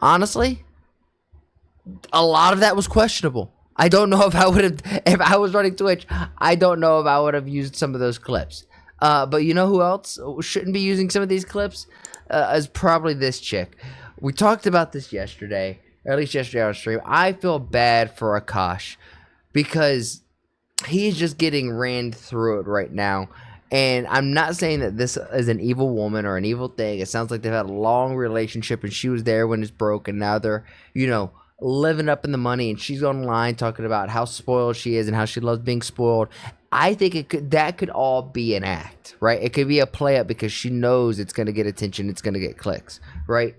honestly, a lot of that was questionable. I don't know if I would have, if I was running Twitch, I don't know if I would have used some of those clips. But you know who else shouldn't be using some of these clips? Is probably this chick. We talked about this yesterday, or at least yesterday on stream. I feel bad for Akaash because he's just getting ran through it right now. And I'm not saying that this is an evil woman or an evil thing. It sounds like they've had a long relationship and she was there when it's broke, and now they're, you know, living up in the money, and she's online talking about how spoiled she is and how she loves being spoiled. I think that could all be an act, right? It could be a play up because she knows it's going to get attention, it's going to get clicks, right?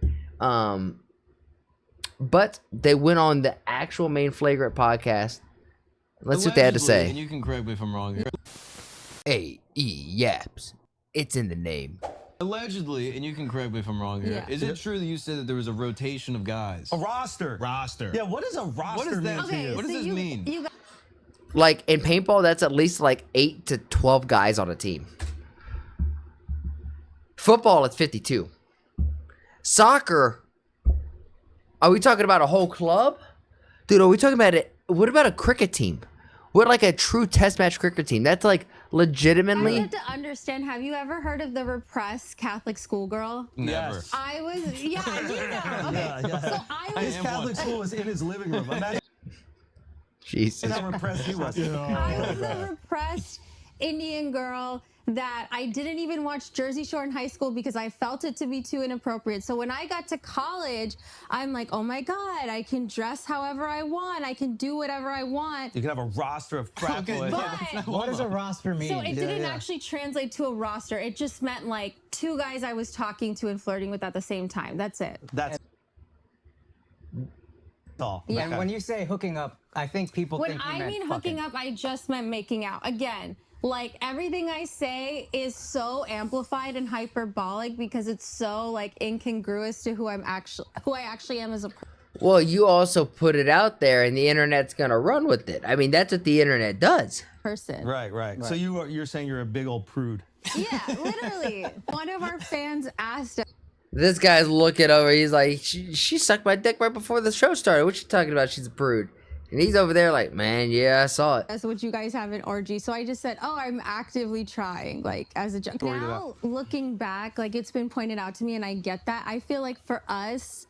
But they went on the actual main Flagrant podcast. Let's see what they had to say. And you can correct me if I'm wrong here. Yaps. It's in the name. Allegedly, and you can correct me if I'm wrong here. Is it true that you said that there was a rotation of guys? A roster. Yeah, what is a roster? What is that? Okay, what does this mean? Like in paintball, that's at least like 8 to 12 guys on a team. Football, it's 52. Soccer, are we talking about a whole club? Dude, are we talking about it? What about a cricket team? What, like a true test match cricket team? That's like legitimately. I have to understand. Have you ever heard of the repressed Catholic schoolgirl? Never. Yes. I was, yeah, you know. Okay, so I was. His Catholic school was in his living room. Imagine Jesus. how repressed he was. I was a repressed Indian girl that I didn't even watch Jersey Shore in high school because I felt it to be too inappropriate. So when I got to college, I'm like, oh my God, I can dress however I want. I can do whatever I want. You can have a roster of frat boys. But What does a roster mean? so it didn't actually translate to a roster. It just meant like 2 guys I was talking to and flirting with at the same time. That's it. That's all. Yeah. And when you say hooking up, I think people When think you I meant mean fucking. hooking up, I just meant making out. Again, like everything I say is so amplified and hyperbolic because it's so like incongruous to who I actually am as a person. Well, you also put it out there, and the internet's gonna run with it. I mean, that's what the internet does. Right. So you're saying you're a big old prude. Yeah, literally. One of our fans asked us. This guy's looking over. He's like, she sucked my dick right before the show started. What you talking about? She's a prude. And he's over there like, man, yeah, I saw it. That's what you guys have an orgy. So I just said, oh, I'm actively trying, like as a joke. Now, looking back, like it's been pointed out to me, and I get that. I feel like for us,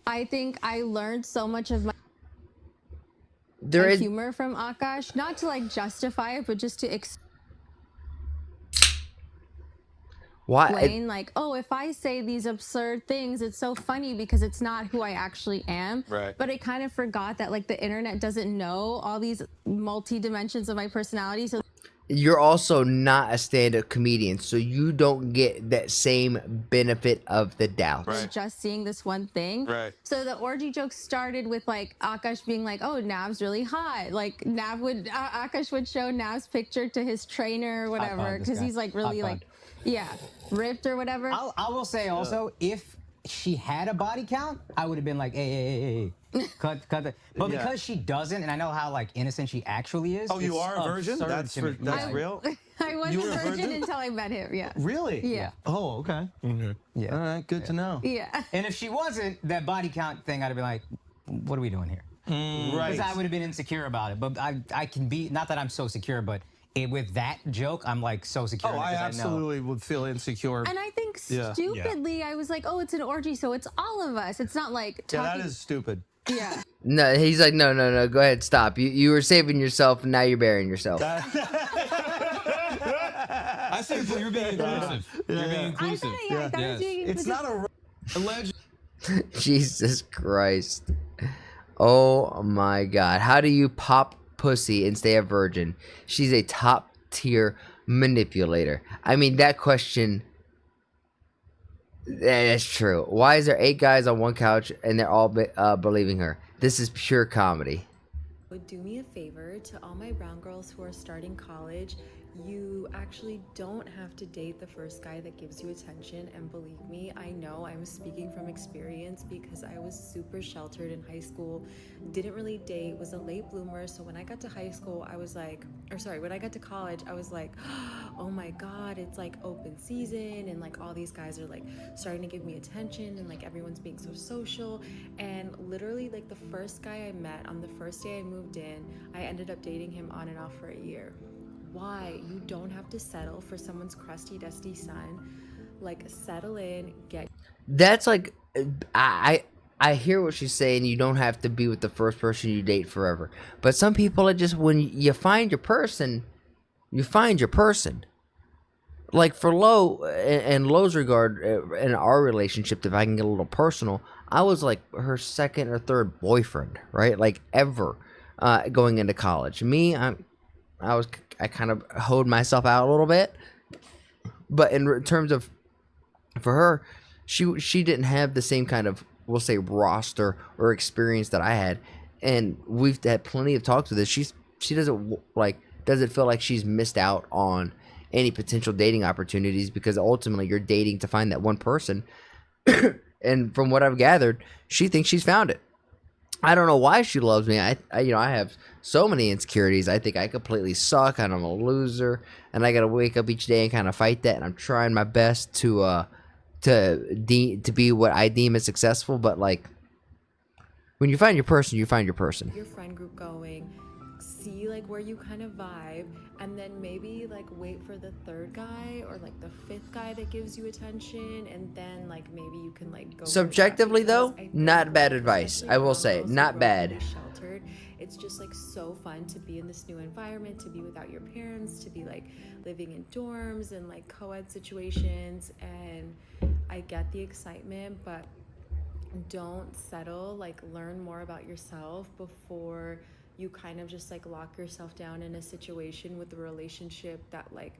I think I learned so much of my humor from Akaash, not to like justify it, but just to explain, like, oh, if I say these absurd things, it's so funny because it's not who I actually am. Right. But I kind of forgot that like the internet doesn't know all these multi-dimensions of my personality. So you're also not a stand-up comedian, so you don't get that same benefit of the doubt. Right. just seeing this one thing. Right. So the orgy joke started with like Akaash being like, oh, Nav's really hot. Like Akaash would show Nav's picture to his trainer or whatever because he's like really like, yeah, ripped or whatever. I will say also, if she had a body count, I would have been like, hey. Cut the. But because she doesn't, and I know how like innocent she actually is. Oh, you are a virgin? That's real? I wasn't a virgin until I met him. Yeah. Really? Yeah. Oh, okay. Yeah. All right, good to know. Yeah. And if she wasn't, that body count thing, I'd have been like, what are we doing here? Right. Because I would have been insecure about it. But I can be, not that I'm so secure, but with that joke, I'm like so secure. Oh, I absolutely would feel insecure. And I think stupidly, I was like, oh, it's an orgy, so it's all of us. It's not like talking. Yeah, that is stupid. Yeah. No, he's like, no, go ahead, stop. You were saving yourself, and now you're burying yourself. I said you're being inclusive. You're being inclusive. I thought I was being It's not a Alleged. Jesus Christ. Oh my God. How do you pop pussy and stay a virgin? She's a top tier manipulator. I mean, that question. That's true. Why is there 8 guys on one couch and they're all believing her? This is pure comedy. Would do me a favor to all my brown girls who are starting college. You actually don't have to date the first guy that gives you attention. And believe me, I know I'm speaking from experience because I was super sheltered in high school, didn't really date, was a late bloomer. So when I got to high school, I was like, or sorry, when I got to college, I was like, oh my God, it's like open season. And like all these guys are like starting to give me attention and like everyone's being so social. And literally, like the first guy I met on the first day I moved in, I ended up dating him on and off for a year. Why? You don't have to settle for someone's crusty, dusty son. Like, settle in, get. That's like, I hear what she's saying. You don't have to be with the first person you date forever. But some people are just, when you find your person, you find your person. Like for Lo, in Lo's regard, in our relationship, if I can get a little personal, I was like her second or third boyfriend, right? Like ever, going into college. Me, I kind of hoed myself out a little bit, but in terms of, for her, she didn't have the same kind of, we'll say, roster or experience that I had, and we've had plenty of talks with this. She doesn't feel like she's missed out on any potential dating opportunities, because ultimately you're dating to find that one person, and from what I've gathered, she thinks she's found it. I don't know why she loves me. I have so many insecurities. I think I completely suck, and I'm a loser, and I gotta wake up each day and kind of fight that. And I'm trying my best to be what I deem as successful. But like, when you find your person, you find your person. Your friend group going, see like where you kind of vibe, and then maybe like wait for the third guy or like the fifth guy that gives you attention, and then like maybe you can like go. Subjectively though, not bad advice. I will say, not bad. Sheltered. It's just like so fun to be in this new environment, to be without your parents, to be like living in dorms and like co-ed situations, and I get the excitement, but don't settle. Like, learn more about yourself before you kind of just like lock yourself down in a situation with a relationship that like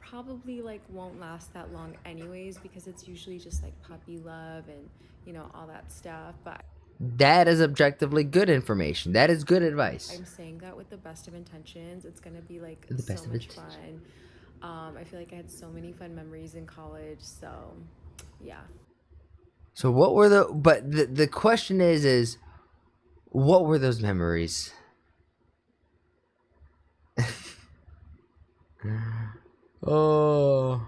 probably like won't last that long anyways, because it's usually just like puppy love and all that stuff. But That is objectively good information. That is good advice. I'm saying that with the best of intentions. It's gonna be like The so best of much intentions. fun. I feel like I had so many fun memories in college, so yeah. So what were the question is what were those memories? Oh.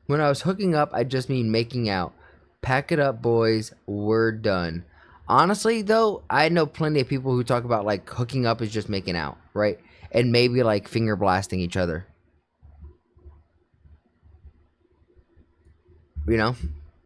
When I was hooking up, I just mean making out. Pack it up, boys. We're done. Honestly, though, I know plenty of people who talk about like hooking up is just making out, right? And maybe like finger blasting each other. You know?